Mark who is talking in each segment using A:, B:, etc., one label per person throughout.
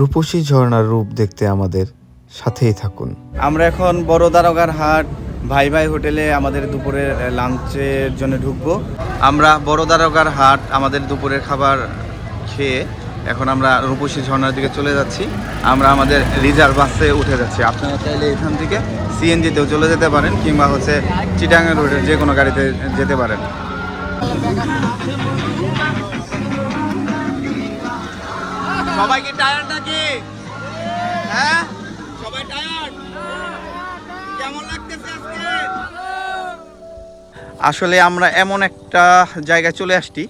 A: রূপসী ঝর্ণার রূপ দেখতে আমাদের সাথেই থাকুন।
B: আমরা এখন বড় দারোগার হাট ভাই ভাই হোটেলে আমাদের দুপুরের লাঞ্চের জন্য ঢুকবো। আমরা বড় দারোগার হাট আমাদের দুপুরের খাবার খেয়ে এখন আমরা রূপসী ঝর্ণার দিকে চলে যাচ্ছি। আমরা আমাদের রিজার্ভ বাসে উঠে যাচ্ছি। আপনারা চাইলে এখান থেকে সিএনজিতেও চলে যেতে পারেন, কিংবা হচ্ছে চিটাগাং রোডের যে কোনো গাড়িতে যেতে পারেন। সবাই কি টায়ার্ড নাকি? হ্যাঁ, সবাই টায়ার্ড? কেমন লাগতেছে আজকে? আসলে আমরা এমন একটা জায়গায় চলে আসছি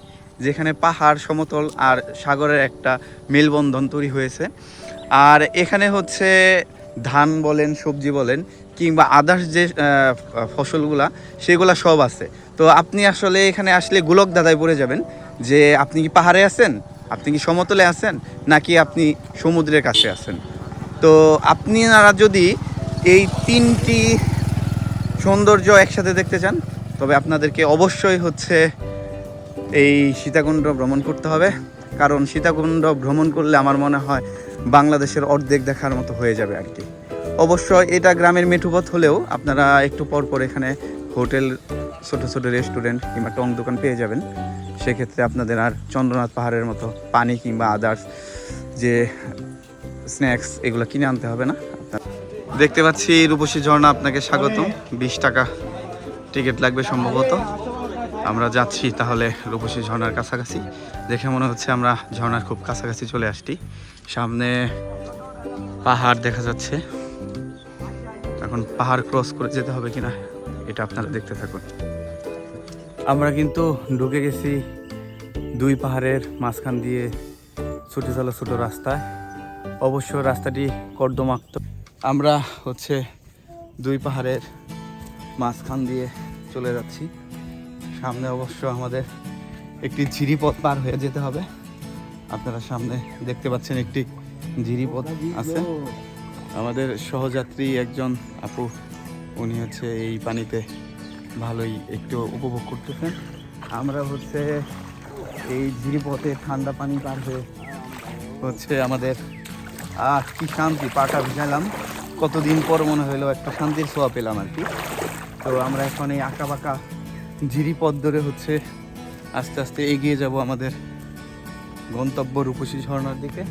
B: যেখানে পাহাড়, সমতল আর সাগরের একটা মেলবন্ধন তৈরি হয়েছে। আর এখানে হচ্ছে ধান বলেন, সবজি বলেন, কিংবা আদার্স যে ফসলগুলা, সেগুলা সব আছে। তো আপনি আসলে এখানে আসলে গোলক দাদায় পড়ে যাবেন যে আপনি কি পাহাড়ে আছেন, আপনি কি সমতলে আছেন, নাকি আপনি সমুদ্রের কাছে আছেন। তো আপনারা যদি এই তিনটি সৌন্দর্য একসাথে দেখতে চান, তবে আপনাদেরকে অবশ্যই হচ্ছে এই সীতাকুণ্ড ভ্রমণ করতে হবে। কারণ সীতাকুণ্ড ভ্রমণ করলে আমার মনে হয় বাংলাদেশের অর্ধেক দেখার মতো হয়ে যাবে আর কি। অবশ্যই এটা গ্রামের মেঠুপথ হলেও আপনারা একটু পর পর এখানে হোটেল, ছোটো ছোটো রেস্টুরেন্ট কিংবা টং দোকান পেয়ে যাবেন। সেক্ষেত্রে আপনাদের আর চন্দ্রনাথ পাহাড়ের মতো পানি কিংবা আদার্স যে স্ন্যাক্স এগুলো কিনে আনতে হবে না। দেখতে পাচ্ছি রূপসী ঝর্ণা, আপনাকে স্বাগতম। 20 টাকা টিকিট লাগবে সম্ভবত। আমরা যাচ্ছি তাহলে রূপসী ঝর্ণার কাছাকাছি। দেখে মনে হচ্ছে আমরা ঝর্ণার খুব কাছাকাছি চলে আসছি। সামনে পাহাড় দেখা যাচ্ছে। এখন পাহাড় ক্রস করে যেতে হবে কিনা এটা আপনারা দেখতে থাকুন। আমরা কিন্তু ঢুকে গেছি দুই পাহাড়ের মাঝখান দিয়ে ছুটে চলা ছোটো রাস্তায়। অবশ্য রাস্তাটি কর্দমাক্ত। আমরা হচ্ছে দুই পাহাড়ের মাঝখান দিয়ে চলে যাচ্ছি। সামনে অবশ্য আমাদের একটি ঝিরিপথ পার হয়ে যেতে হবে। আপনারা সামনে দেখতে পাচ্ছেন একটি ঝিরিপথ আছে। আমাদের সহযাত্রী একজন আপু, উনি হচ্ছে এই পানিতে ভালোই একটু উপভোগ করতেছেন। আমরা হচ্ছে এই ঝিরিপথে ঠান্ডা পানি পার হয়ে হচ্ছে আমাদের কি শান্তি, পাটা ভিজালাম। কতদিন পর মনে হলো একটা শান্তির ছোঁয়া পেলাম আর কি। তো আমরা এখন এই আঁকা বাঁকা ঝিরিপথ ধরে হচ্ছে আস্তে আস্তে এগিয়ে যাব আমাদের গন্তব্য রূপসী ঝর্ণার দিকে।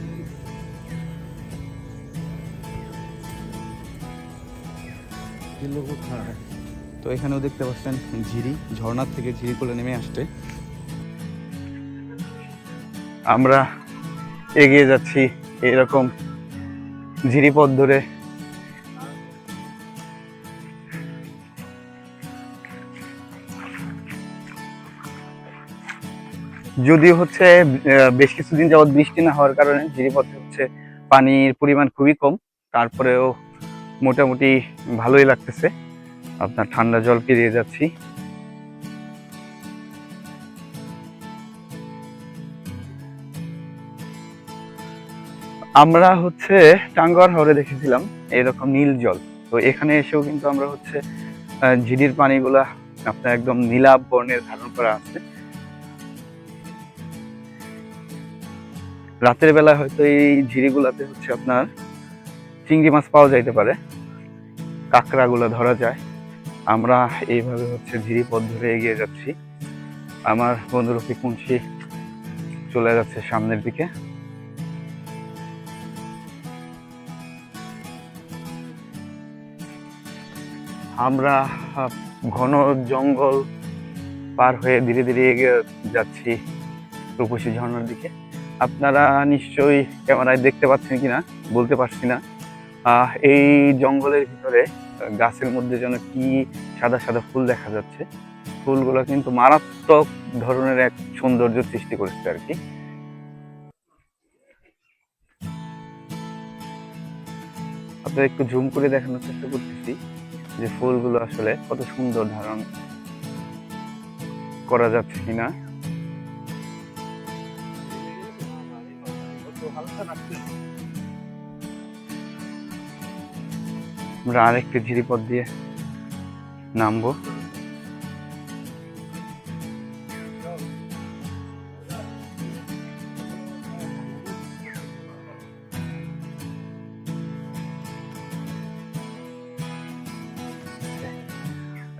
B: তো এখানেও দেখতে পাচ্ছেন ঝিরি, ঝর্ণার থেকে ঝিরিগুলো নেমে আসছে। আমরা এগিয়ে যাচ্ছি এরকম ঝিরিপথ ধরে। যদি হচ্ছে বেশ কিছুদিন যাবৎ বৃষ্টি না হওয়ার কারণে ঝিরিপথে হচ্ছে পানির পরিমাণ খুবই কম, তারপরেও মোটামুটি ভালোই লাগতেছে। আপনার ঠান্ডা জল পেরিয়ে যাচ্ছি। আমরা হচ্ছে টাঙ্গুয়ার হাওরে দেখেছিলাম এরকম নীল জল। তো এখানে এসেও কিন্তু আমরা হচ্ছে ঝিরির পানিগুলা আপনার একদম নীলাভ বর্ণের ধারণ করা আছে। রাতের বেলা হয়তো এই ঝিরিগুলাতে হচ্ছে আপনার চিংড়ি মাছ পাওয়া যাইতে পারে, কাঁকড়াগুলো ধরা যায়। আমরা এইভাবে হচ্ছে ঝিরিপথ ধরে এগিয়ে যাচ্ছি। আমার বন্ধু রফিক মুন্সি চলে যাচ্ছে সামনের দিকে। আমরা ঘন জঙ্গল পার হয়ে ধীরে ধীরে এগিয়ে যাচ্ছি রূপসী ঝর্ণার দিকে। আপনারা নিশ্চয়ই ক্যামেরায় দেখতে পাচ্ছেন কিনা বলতে পারছি না। এই জঙ্গলের ভিতরে গাছের মধ্যে যেন কি সাদা সাদা ফুল দেখা যাচ্ছে। ফুলগুলো কিন্তু মারাত্মক ধরনের এক সৌন্দর্য সৃষ্টি করেছে আর কি। আপনারা একটু জুম করে দেখানোর চেষ্টা করতেছি যে ফুলগুলো আসলে কত সুন্দর ধারণ করা যাচ্ছে কিনা। আমরা আরেকটি ঝিরিপথ দিয়ে নামবো।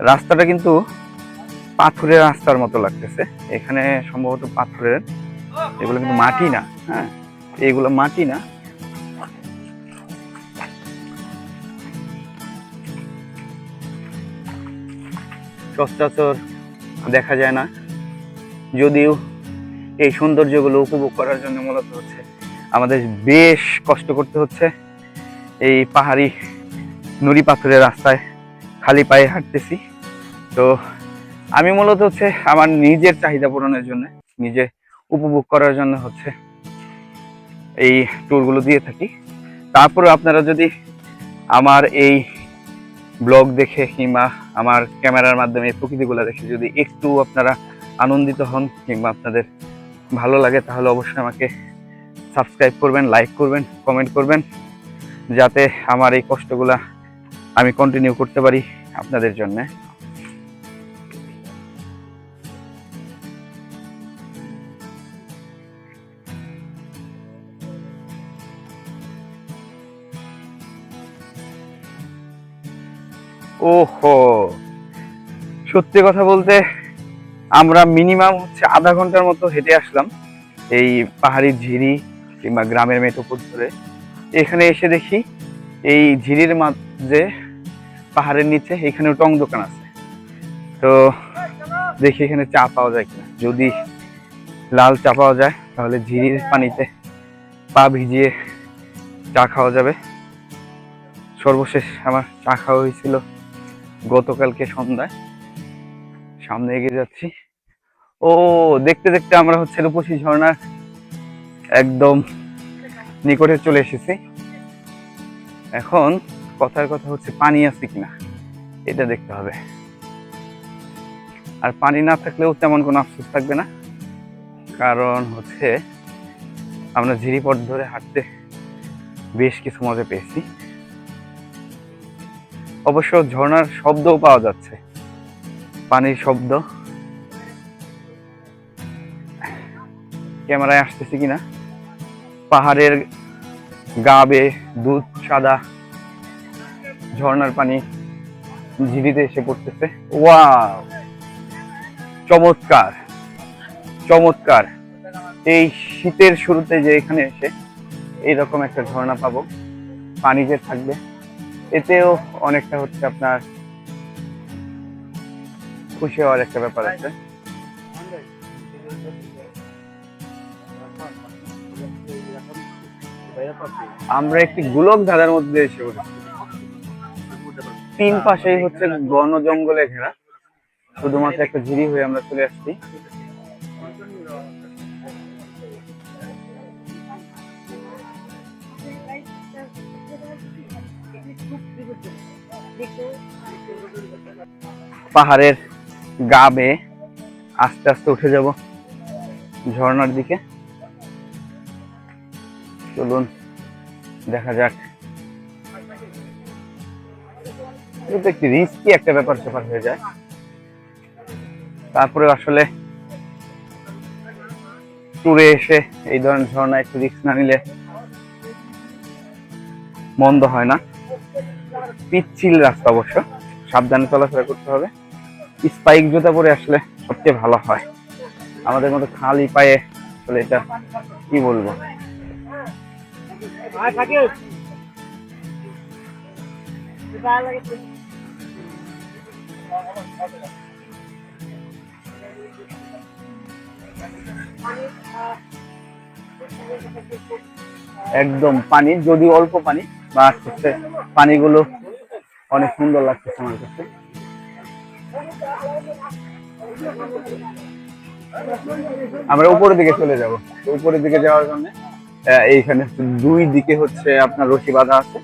B: রাস্তাটা কিন্তু পাথরের রাস্তার মতো লাগতেছে, এখানে সম্ভবত পাথরের, এগুলো কিন্তু মাটি না। হ্যাঁ, এগুলো মাটি না। সচরাচর দেখা যায় না, যদিও এই সৌন্দর্যগুলো উপভোগ করার জন্য মূলত হচ্ছে আমাদের বেশ কষ্ট করতে হচ্ছে। এই পাহাড়ি নুড়ি পাথরের রাস্তায় খালি পায়ে হাঁটতেছি। তো আমি মূলত হচ্ছে আমার নিজের চাহিদা পূরণের জন্য, নিজে উপভোগ করার জন্য হচ্ছে এই ট্যুরগুলো দিয়ে থাকি। তারপরে আপনারা যদি আমার এই ব্লগ দেখে কিংবা আমার ক্যামেরার মাধ্যমে এই প্রকৃতিগুলো দেখে যদি একটু আপনারা আনন্দিত হন কিংবা আপনাদের ভালো লাগে, তাহলে অবশ্যই আমাকে সাবস্ক্রাইব করবেন, লাইক করবেন, কমেন্ট করবেন, যাতে আমার এই কষ্টগুলা আমি কন্টিনিউ করতে পারি আপনাদের জন্য। ওহো, সত্যি কথা বলতে আমরা মিনিমাম হচ্ছে আধা ঘন্টার মতো হেঁটে আসলাম এই পাহাড়ি ঝিরি কিংবা গ্রামের মেঠোপথ ধরে। এখানে এসে দেখি এই ঝিরির মাঝে পাহাড়ের নিচে এখানেও টং দোকান আছে। তো দেখি এখানে চা পাওয়া যায় কিনা, যদি লাল চা পাওয়া যায় তাহলে ঝিরির পানিতে পা ভিজিয়ে চা খাওয়া যাবে। সর্বশেষ আমার চা খাওয়া হয়েছিল গতকালকে সন্ধ্যায়। সামনে এগিয়ে যাচ্ছি। ও, দেখতে দেখতে আমরা হচ্ছে রূপসী ঝর্ণার একদম নিকটে চলে এসেছি। এখন কথার কথা হচ্ছে পানি আছে কিনা এটা দেখতে হবে। আর পানি না থাকলেও তেমন কোনো আফসোস থাকবে না, কারণ হচ্ছে আমরা ঝিরিপথ ধরে হাঁটতে বেশ কিছু মজা পেয়েছি। অবশ্য ঝর্ণার শব্দও পাওয়া যাচ্ছে, পানির শব্দ। ক্যামেরায় আসতেছে কিনা, পাহাড়ের গা বেয়ে দুধ সাদা ঝর্ণার পানি ঝিরিতে এসে পড়তেছে। ওয়াও, চমৎকার চমৎকার। এই শীতের শুরুতে যে এখানে এসে এইরকম একটা ঝর্ণা পাবো, পানি যে থাকবে, এতেও অনেকটা হচ্ছে আপনার খুশি হওয়ার একটা ব্যাপার আছে। আমরা একটি গোলক ধাঁধার মধ্যে এসে পড়েছি। তিন পাশেই হচ্ছে বন জঙ্গলে ঘেরা, শুধুমাত্র একটা ঝিরি হয়ে আমরা চলে আসছি। পাহাড়ের গা বেয়ে আস্তে আস্তে উঠে যাব ঝর্ণার দিকে। চলুন দেখা যাক। কিন্তু একটি রিস্কি একটা ব্যাপার স্যাপার হয়ে যায়, তারপরে আসলে ট্যুরে এসে এই ধরনের ঝর্ণা একটু রিস্ক না নিলে মন্দ হয় না। পিচ্ছিল রাস্তা, অবশ্য সাবধানে চলাফেরা করতে হবে। স্পাইক জুতা পরে আসলে সবচেয়ে ভালো হয়। আমাদের মতো খালি পায়ে আসলে এটা কি বলবো। একদম পানি, যদি অল্প পানি, বা হচ্ছে পানিগুলো অনেক সুন্দর লাগতেছে আমার কাছে। আমরা উপরের দিকে চলে যাব। উপরের দিকে যাওয়ার জন্য এইখানে দুই দিকে হচ্ছে আপনার রশি বাঁধা আছে,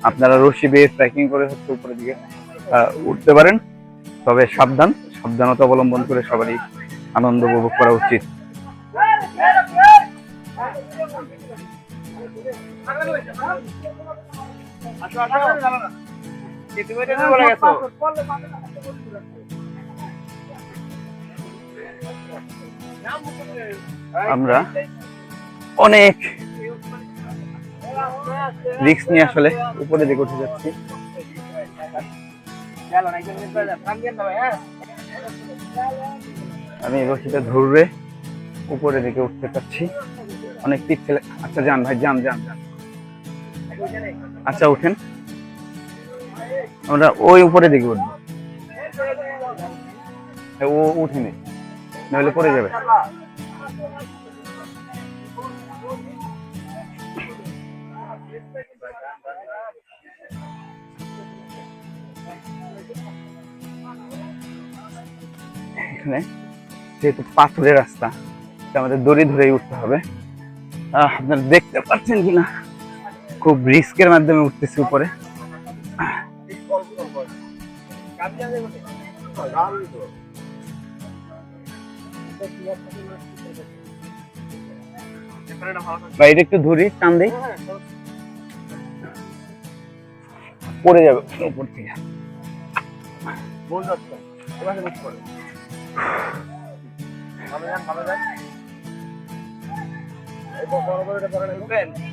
B: আপনারা রশি বেয়ে ট্রেকিং করে হচ্ছে উপরের দিকে উঠতে পারেন। তবে সাবধানতা অবলম্বন করে সবারই আনন্দ উপভোগ করা উচিত। আমরা অনেক রিস্ক নিয়ে আসলে উপরের দিকে উঠে যাচ্ছি। আমি রশিটা ধরে উপরে দিকে উঠতে পারছি, অনেক পিচ্ছিল। আচ্ছা যান ভাই, যান যান যান। আচ্ছা উঠেন, আমরা ওই উপরে দিকে উঠবো। ও উঠেনি, নাহলে পড়ে যাবে। এখানে যেহেতু পাথরের রাস্তা, আমাদের দড়ি ধরেই উঠতে হবে। আপনারা দেখতে পাচ্ছেন কিনা, খুব রিস্কের মাধ্যমে উঠতেছি উপরে। বাইরে একটু ধরি, টান দেই, পড়ে যাবে উপর থেকে।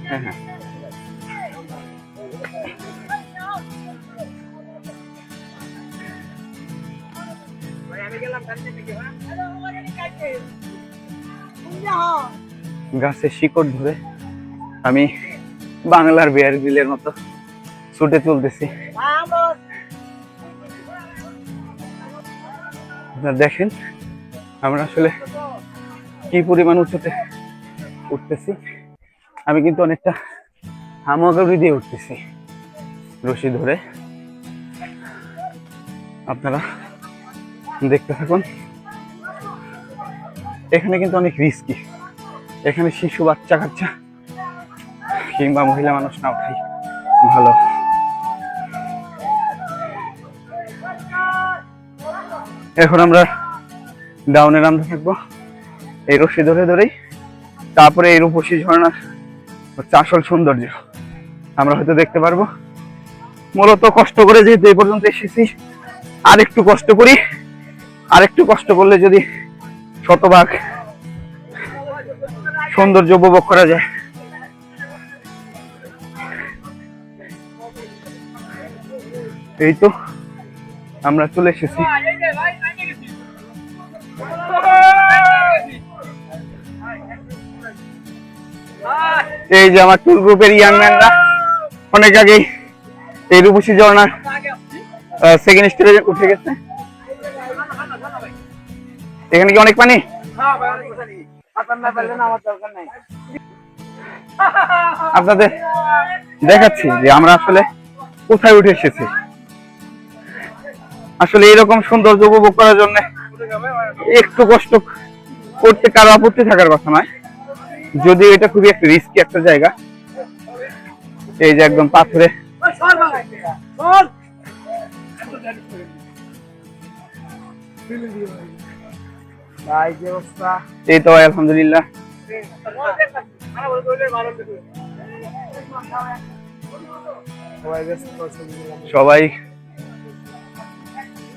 B: হ্যাঁ হ্যাঁ, গাছের শিকড় ধরে আমি বাংলার বেয়ার গ্রিলের মতো ছুটে চলতেছি। দেখেন আমরা আসলে কি পরিমাণ উঁচুতে উঠতেছি। আমি কিন্তু অনেকটা হামাগুড়ি দিয়ে উঠতেছি রশি ধরে, আপনারা দেখতে থাকুন। এখানে কিন্তু অনেক রিস্কি, এখানে শিশু, বাচ্চা কাচ্চা কিংবা মহিলা মানুষ না ওঠাই ভালো। এখন আমরা ডাউনে নামতে থাকবো এই রশি ধরে ধরেই। তারপরে এই রূপসী ঝর্ণার আসল সৌন্দর্য আমরা হয়তো দেখতে পারবো। মূলত কষ্ট করে যেহেতু এই পর্যন্ত এসেছি, আর একটু কষ্ট করি, আর একটু কষ্ট করলে যদি শতভাগ সৌন্দর্য উপভোগ করা যায়। এই তো আমরা চলে এসেছি। এই যে আমার ট্যুর গ্রুপের ইয়াং ম্যানরা অনেক আগেই এই রূপসী ঝর্ণার সেকেন্ড স্টেজে উঠে গেছে। এখানে কি অনেক পানি? আপনাদের দেখাচ্ছি যে আমরা আসলে কোথায় উঠে এসেছি। আসলে এরকম সৌন্দর্য উপভোগ করার জন্য একটু কষ্ট করতে কারো আপত্তি থাকার কথা নয়, যদিও এটা খুবই একটা রিস্কি একটা জায়গা। এই যে একদম পাথরে এই তো আলহামদুলিল্লাহ সবাই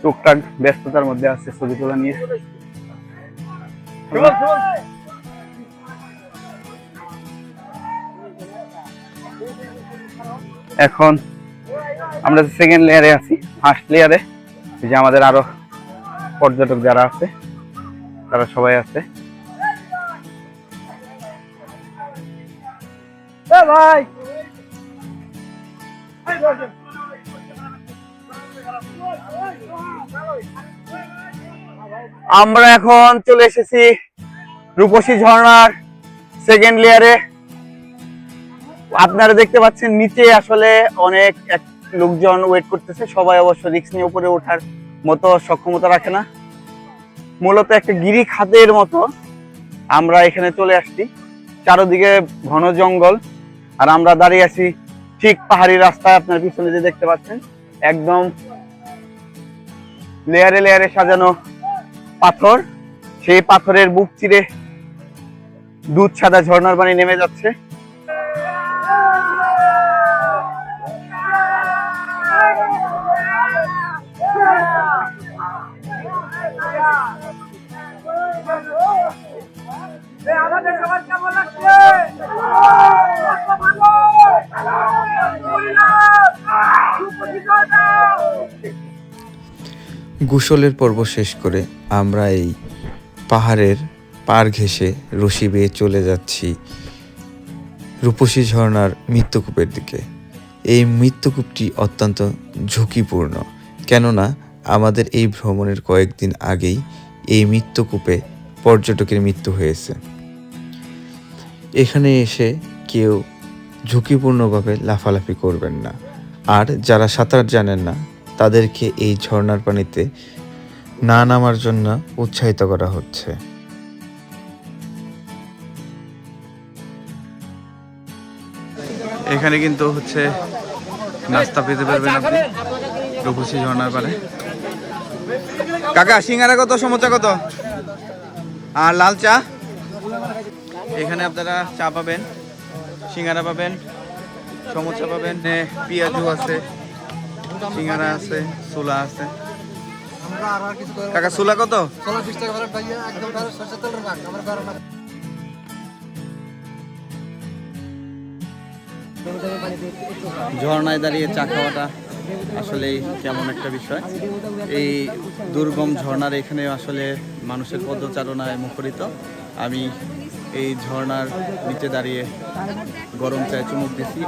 B: টুকটাক ব্যস্ততার মধ্যে আছে ছবি তোলা নিয়ে। এখন আমরা সেকেন্ড লেয়ারে আছি। ফার্স্ট লেয়ারে যে আমাদের আরো পর্যটক যারা আছে তারা সবাই আছে। ভাই আমরা এখন চলে এসেছি রূপসী ঝর্ণার সেকেন্ড লেয়ারে। আপনারা দেখতে পাচ্ছেন নিচে আসলে অনেক লোকজন ওয়েট করতেছে। সবাই অবশ্য রিস্ক নিয়ে উপরে ওঠার মতো সক্ষমতা রাখে না। মূলত একটা গিরি খাদের মতো আমরা এখানে চলে আসছি। চারদিকে ঘন জঙ্গল, আর আমরা দাঁড়িয়ে আছি ঠিক পাহাড়ি রাস্তায়। আপনার পিছনে যে দেখতে পাচ্ছেন একদম লেয়ারে লেয়ারে সাজানো পাথর, সেই পাথরের বুক চিরে দুধ সাদা ঝর্ণার পানি নেমে যাচ্ছে।
A: গোসলের পর্ব শেষ করে আমরা এই পাহাড়ের পার ঘেঁষে রশি বেয়ে চলে যাচ্ছি রূপসী ঝর্ণার মৃত্যুকূপের দিকে। এই মৃত্যুকূপটি অত্যন্ত ঝুঁকিপূর্ণ, কেননা আমাদের এই ভ্রমণের কয়েকদিন আগেই এই মৃত্যুকূপে পর্যটকের মৃত্যু হয়েছে। এখানে এসে কেউ ঝুঁকিপূর্ণভাবে লাফালাফি করবেন না। আর যারা সাঁতার জানেন না তাদেরকে এই ঝর্ণার পানিতে না নামার জন্য উৎসাহিত করা হচ্ছে।
B: এখানে কিন্তু হচ্ছে নাস্তা পেতে পারবেন আপনি রূপসী ঝর্ণার পারে। কাকা সিঙ্গারা কত, সমোসা কত, আর লাল চা? এখানে আপনারা চা পাবেন, সিঙ্গারা পাবেন, সমোসা পাবেন, পেঁয়াজু আছে, সিঙ্গারা আছে, ছোলা আছে। কাকা ছোলা কত? ঝর্ণায় দাঁড়িয়ে চা খাওয়াটা আসলেই কেমন একটা বিষয়। এই দুর্গম ঝর্ণার এখানে আসলে মানুষের পদচারণায় মুখরিত। আমি এই ঝর্ণার নিচে দাঁড়িয়ে গরম চায়ে চুমুক দিচ্ছি।